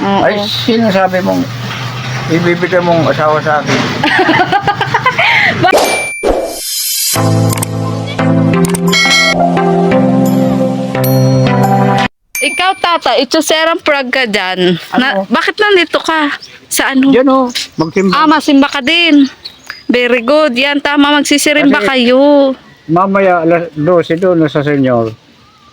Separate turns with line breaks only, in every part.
Oo.
Ay, sino sabi mong ibibigay mong asawa sa akin?
Ikaw, tata, ito serang prag ka dyan.
Ano?
Bakit nandito ka? Sa ano?
Yan o, magtimba.
Masimba ka din. Very good. Yan, tama. Magsisirimba
Kasi-
kayo.
Mamaya, alas 12 doon sa senyor.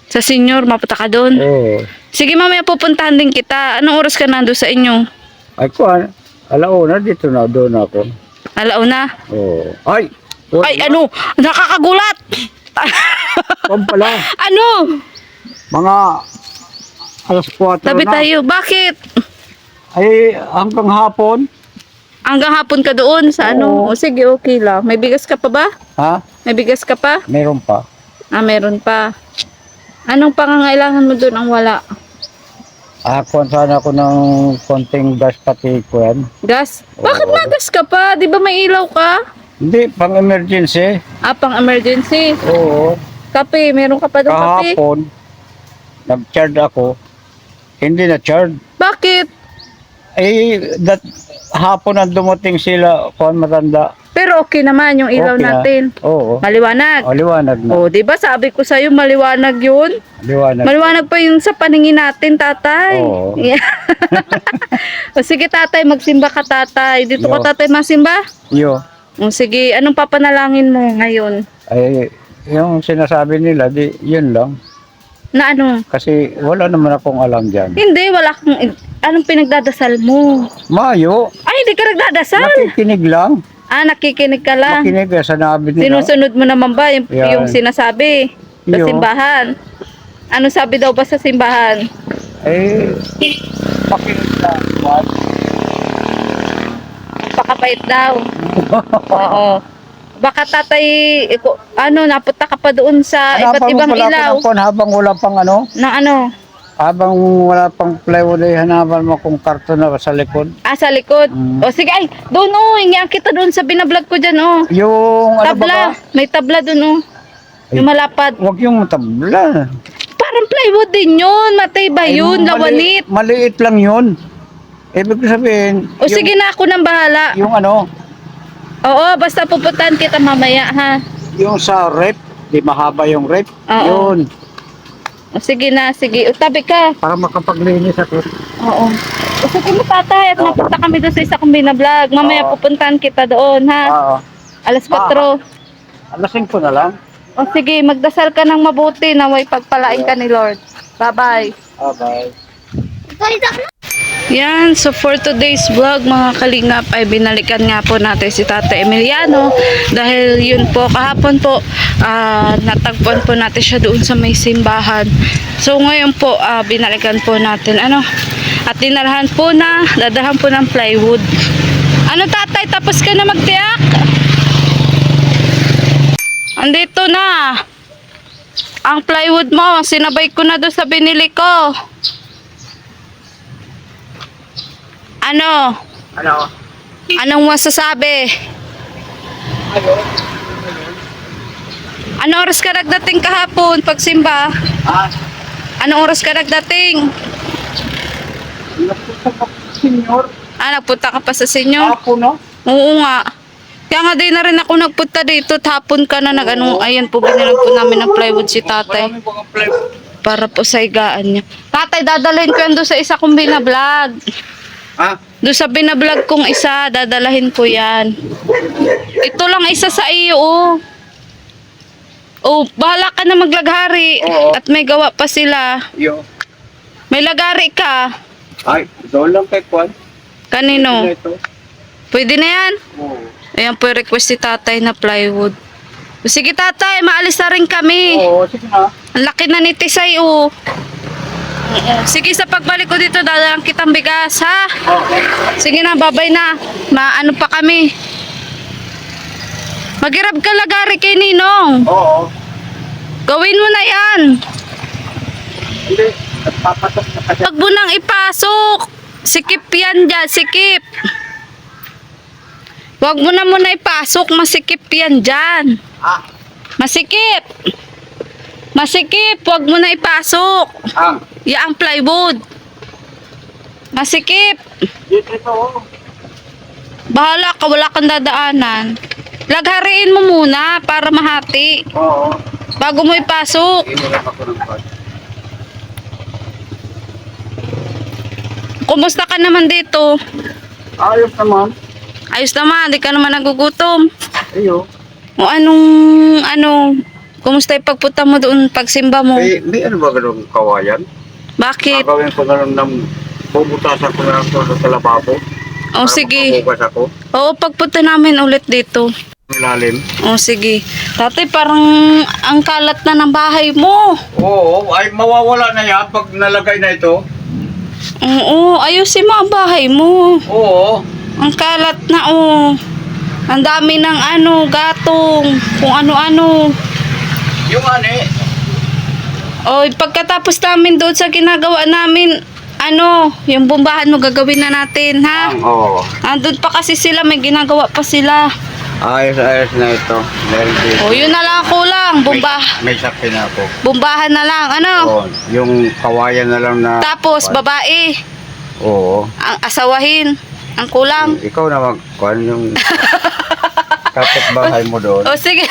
Sa senior, mapunta ka doon.
Oo.
Sige, mamaya pupuntahan din kita. Anong oras ka nando sa inyo?
Ay, kuhan. Alauna, dito na, doon ako.
Alauna?
Oo. Ay!
Ay, ano? Nakakagulat!
Kung pala,
Ano?
mga alas 4
Tabi
na.
tayo. Bakit?
Ay, hanggang hapon.
Hanggang hapon ka doon sa ano?
Oo.
O sige, okay lang. May bigas ka pa ba?
Ha?
May bigas ka pa?
Meron pa.
Meron pa. Anong pangangailangan mo doon ang wala?
Kuhan sana ako ng konting gas pati kuhan.
Gas? Bakit
Oo.
magas ka pa? Di ba may ilaw ka?
Hindi, pang emergency.
Pang emergency.
Oo.
Kape, meron ka pa doon kape?
Kahapon, nag-charge ako. Hindi na-charge.
Bakit?
Hapon na dumating sila, kuhan matanda.
Pero okay naman yung ilaw
Okay na.
natin.
Oo.
Maliwanag.
O, liwanag na.
O, di ba sabi ko sa'yo maliwanag yun?
Liwanag.
Maliwanag pa yun sa paningin natin, tatay.
Oo.
Yeah. O sige, tatay, magsimba ka, tatay. Dito
Yo.
ka, tatay, masimba?
Yo.
O sige, anong papanalangin mo ngayon?
Ay, yung sinasabi nila, yun lang.
Na ano?
Kasi wala naman akong alam dyan.
Hindi, wala kang... Anong pinagdadasal mo?
Mayo,
Ay, hindi ka nagdadasal.
nakikinig lang.
Nakikinig ka lang.
Makinig sa nabi nila.
Sinusunod mo naman ba yung,
Yan.
yung sinasabi sa
Yo.
simbahan? Ano sabi daw ba sa simbahan?
Eh, makinig lang.
Pakapait daw. Oo. Baka tatay, napunta ka pa doon sa iba't
Hanapan mo
ibang
pala ako
ilaw.
ng phone habang wala pang ano.
Na ano?
Habang wala pang plywood ay hanapan mo kung karton na sa likod.
Sa likod.
Mm.
O sige, ay, doon hingihan kita doon sa binablog ko dyan,
Yung ano ba
Tabla.
ba?
May tabla doon,
Ay.
Yung malapad.
Huwag yung tabla.
Parang plywood din yun. Matibay
Ay,
yun, lawanit.
Maliit lang yun. Ibig sabihin,
O sige na, ako nang bahala.
yung ano,
Oo, basta pupuntahan kita mamaya, ha?
yung sa rep, di mahaba yung rep.
Oo.
Yun,
O sige na, sige. O tabi ka.
para makapaglinis ako.
Oo. O sige mo, tatay. At napunta kami doon sa isa kong binablog. Mamaya
Oo.
pupuntahan kita doon, ha?
Oo.
Alas 4.
Alasing ko na lang.
O sige, magdasal ka ng mabuti. Naway pagpalain ka ni Lord. Bye-bye.
Bye.
Yan, so for today's vlog mga kalingap ay binalikan nga po natin si Tata Emiliano dahil yun po kahapon po natagpuan po natin siya doon sa may simbahan. So ngayon po binalikan po natin at dinalhan po dadahan po ng plywood. Ano tatay, tapos ka na magtiyak? Andito na ang plywood mo, sinabay ko na doon sa binili ko. Ano?
Ano?
Anong masasabi? Anong oras ka nagdating kahapon pagsimba? Anong oras ka nagdating?
Napunta ka, senyor.
Nagpunta ka pa sa senyor?
Apo, no?
Oo nga. Kaya nga din na rin ako nagpunta dito. Hapon ka na ayan po, binilang po namin ng plywood si tatay.
Marami mga plywood.
Para po sa higaan niya. Tatay, dadalhin ko yan doon sa isa kong binablog. Doon sa binablog kong isa, dadalahin ko yan. Ito lang isa sa iyo, bahala ka na maglaghari.
Oo.
At may gawa pa sila.
Yo.
May lagari ka.
Ay, doon lang kay Kwan.
Kanino?
Ito.
Pwede na yan?
Oo.
Ayan po yung request si tatay na plywood. Sige tatay, maalis na rin kami.
Oo, sige na.
Ang laki na ni Tisay, Sige, sa pagbalik ko dito, dadalang kitang bigas, ha? Sige na, babay na. Maano pa kami. Maghirap ka lagari kay Ninong.
Oo.
Gawin mo na yan.
Hindi, nagpapatok na kasi.
Huwag mo nang ipasok. Sikip yan dyan, sikip. Huwag mo na muna ipasok, masikip yan dyan. Masikip. Masikip, huwag mo na ipasok. Yaang plywood. Masikip.
Dito ito, oh.
Bahala ka, wala kang dadaanan. Laghariin mo muna para mahati.
Oo.
Bago mo ipasok.
Inulap ako ng bag.
Kumusta ka naman dito?
Ayos naman.
Ayos naman, di ka naman nagugutom.
Iyo.
O kumusta yung pagpunta mo doon, pagsimba mo?
May ano ba ganun kawayan?
Bakit?
Gagawin ko na lang ng bubutasan ko na lang ito sa lababo.
O sige.
Makabukas ako.
Oo, pagpunta namin ulit dito.
Ilalim.
O sige. Tatay, parang ang kalat na ng bahay mo.
Oo, ay mawawala na yan pag nalagay na ito.
Oo, ayusin mo ang bahay mo.
Oo.
Ang kalat na Ang dami ng gatong, kung ano-ano.
Yung ani,
O, pagkatapos namin doon sa ginagawa namin, yung bombahan mo gagawin na natin, ha?
oo.
Andun pa kasi sila, may ginagawa pa sila.
Ayos na ito. Very good.
O, yun na lang kulang,
May sakit na ako.
bombahan na lang,
Oo, yung kawayan na lang na...
Tapos, babae,
Oo.
ang asawahin, ang kulang.
Ikaw na magkuhan yung kapitbahay mo doon.
O, sige.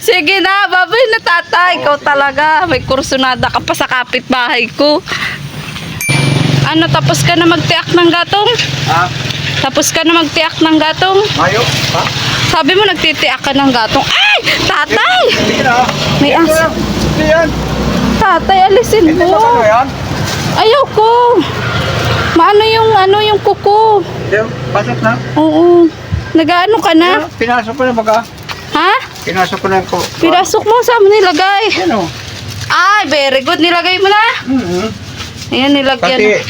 Sige na, babay na tatay. Ikaw talaga. May kursunada ka pa sa kapitbahay ko. Tapos ka na magtiak ng gatong?
Ha?
Tapos ka na magtiak ng gatong?
Mayo? Ha?
Sabi mo nagtitiak ka ng gatong. Ay! Tatay!
Hindi na.
May
Ito
as.
lang. Hindi yan.
Tatay, alisin
Hindi
mo.
na ano yan.
Ayaw ko. Yung kuko.
Hindi, pasok na.
Oo. Nagaano ka na?
Pinasok ko na baga.
Ha?
Pinasok ko na yung...
Pinasok mo, saan mo nilagay?
Yan o.
Ay, very good. Nilagay mo na. Ayan, nilagyan.
Kasi,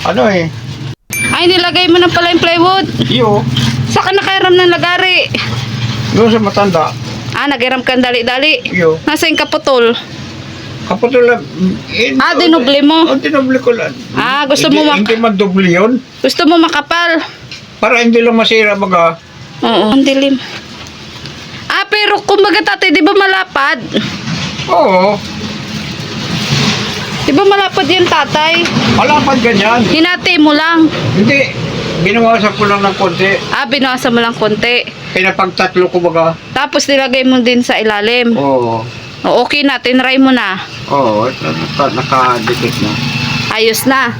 ano eh.
Ay, nilagay mo na pala yung plywood.
Iyo.
Saka nakairam ng lagari.
Doon sa matanda.
Nagiram kang dali-dali.
Iyo.
Nasa yung kaputol.
Kapatid lang.
Dinubli mo.
Dinubli ko lang.
Gusto mo
Hindi magdubli yun.
gusto mo makapal.
Para hindi lang masira baga.
Oo, ang dilim. Pero kumbaga tatay, di ba malapad?
Oo.
Di ba malapad yan tatay?
Malapad ganyan.
Hinati mo lang.
Hindi. Binawasan ko lang ng konti.
Binawasan mo lang konti.
Pinapagtatlo ko baga.
Tapos nilagay mo din sa ilalim.
Oo.
Okay na, tinry mo na.
Oo. Nakadikit na.
Ayos na.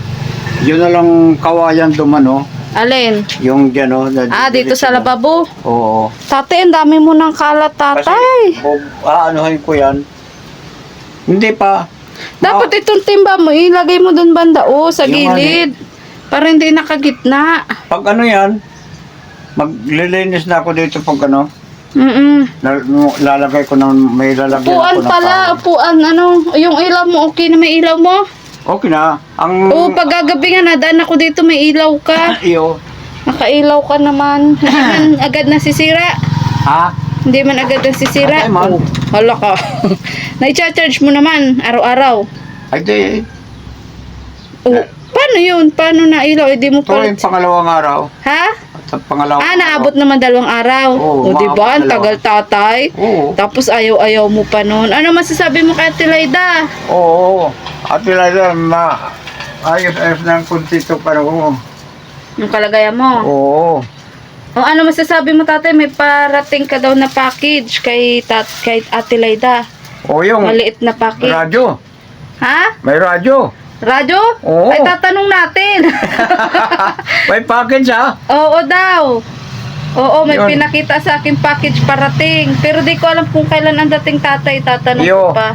Yun na lang kawayan dumano.
Alin?
Yung dyan o.
Dito sa lababo.
Oo.
Tatay, ang dami mo ng kalat, tatay.
Anuhin ko yan. Hindi pa.
Dapat itong timba mo, ilagay mo dun banda, sa
Yung
gilid. Para hindi nakagitna.
Pag ano yan, maglilinis na ako dito pag ano. Lalagay ko ng may lalagyan
Upuan
ako ng
pala,
kahoy.
upuan, yung ilaw mo, okay na may ilaw mo?
Okay na.
Pag gagabi nga, nadaan ako dito, may ilaw ka.
Iyo.
Nakailaw ka naman. Hindi man agad nasisira.
Ha?
Hindi man agad nasisira.
Ay, man.
Hala ka. Na-charge mo naman, araw-araw.
Ay, di.
Paano yun? Paano na ilaw? Hindi mo
Ito yung pangalawang araw.
Ha?
Sa pangalawang
Naabot naman 2 araw.
Oo,
Di ba? Ang
maabot
tagal tatay.
Oo.
Tapos ayaw-ayaw mo pa noon. Ano masasabi mo kay Ate Laida?
Oo. At talaga, ayos-ayos ng kuntito para ko.
Yung kalagayan mo.
Oo.
Ano masasabi mo tatay? May parating ka daw na package kay Ate Laida.
O yung
Maliit na package.
radyo.
Ha?
May radyo.
Radyo?
Oo.
Ay, tatanong natin.
May package ha?
Oo daw. Oo, may
Yun.
pinakita sa akin package parating. Pero di ko alam kung kailan ang dating tatay. Tatanong
Yo.
ko pa.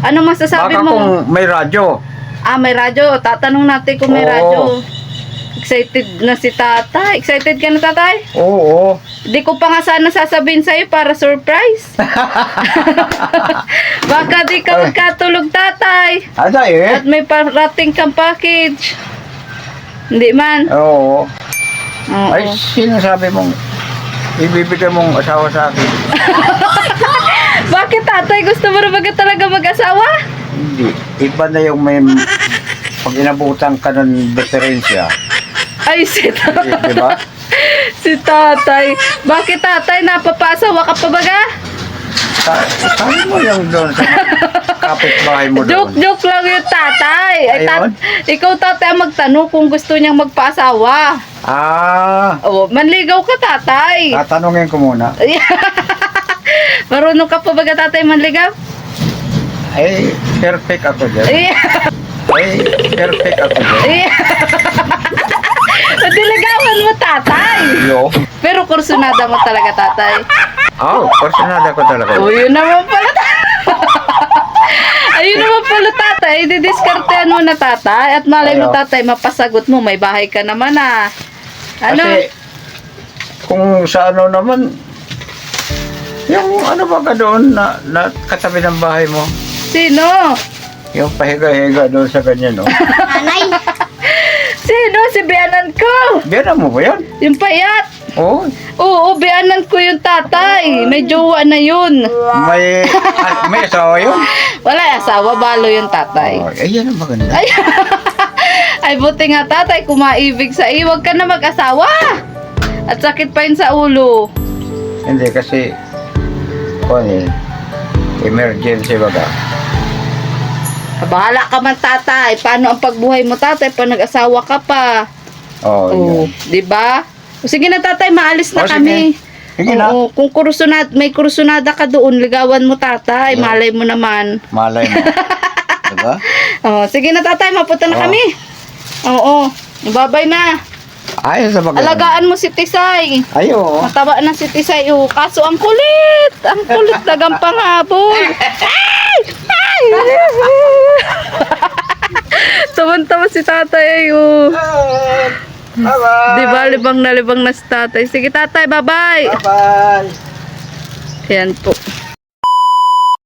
Ano masasabi
Baka
mo?
kung may radyo.
May radyo. Tatanong natin kung may
Oo.
radyo. Excited na si tatay. Excited ka na tatay?
Oo.
Di ko pa nga sana sasabihin sa'yo para surprise. Baka di ka magkatulog tatay.
Asa eh?
At may parating kang package. Hindi man.
Oo.
Oo.
Ay, sinasabi mong ibibigay mong asawa sa akin?
Bakit tatay? Gusto mo na ba talaga mag-asawa?
Hindi. Iba na yung may pag inabutan ka ng diferensya.
Ay, si tatay.
Di ba?
Si tatay. Bakit tatay? Napapasawa ka pa baga?
Sabi mo yung doon sa kapitbahay mo doon.
Joke lang yung tatay. Ay,
Ayun.
ikaw tatay ang magtanong kung gusto niyang magpaasawa. Oh, manligaw ka tatay.
Tatanungin ko muna.
Marunong ka po ba tatay manligaw?
Ay, perfect ako dyan. Ay, perfect ako dyan.
Diligawan mo tatay.
Yo.
Pero kursunada mo talaga tatay.
Personal ako talaga.
Oh, yun naman pala. Ayun naman pala tatay, didiskartehan mo na tatay at malay mo
Ayo.
tatay, mapasagot mo, may bahay ka naman ah. Ano?
Kasi, kung sa ano naman, yung ano ba ka doon na katabi ng bahay mo?
Sino?
Yung pahiga-higa doon sa ganyan, no?
Sino? Si biyanan ko.
Biyanan mo ba yan?
Yung payat.
Oo.
Oo, biyanan ko yung tatay. May jowa na yun.
May asawa yun?
Wala asawa, balo yung tatay.
Oh, ay, yan ang maganda.
Ay, ay buti nga tatay, kumaibig sa iyo. Huwag ka na mag-asawa. At sakit pa yun sa ulo.
Hindi, kasi, emergency ba ka?
Bahala ka man tatay. Paano ang pagbuhay mo tatay pag nag-asawa ka pa?
Oo,
Oh,
yun.
'di ba? O sige na tatay, maalis na
Oh, sige.
kami.
Sige na.
Oo, kung may kursunada ka doon, ligawan mo tatay.
Yeah.
Malay mo naman.
Malay mo. Diba?
Oh, sige na tatay, mapunta na
Oh.
kami. Oo. Babay na.
Ayos sa maganda.
Alagaan mo si Tisay.
Ayo.
Mataba na si Tisay. Oh, kaso ang kulit. Ang kulit dagang panghabol. Ay! Ay! Tawan-tawa si tatay. Oh.
Bye-bye.
Di ba, libang na si tatay. Sige tatay, bye-bye.
Bye-bye.
Ayan po.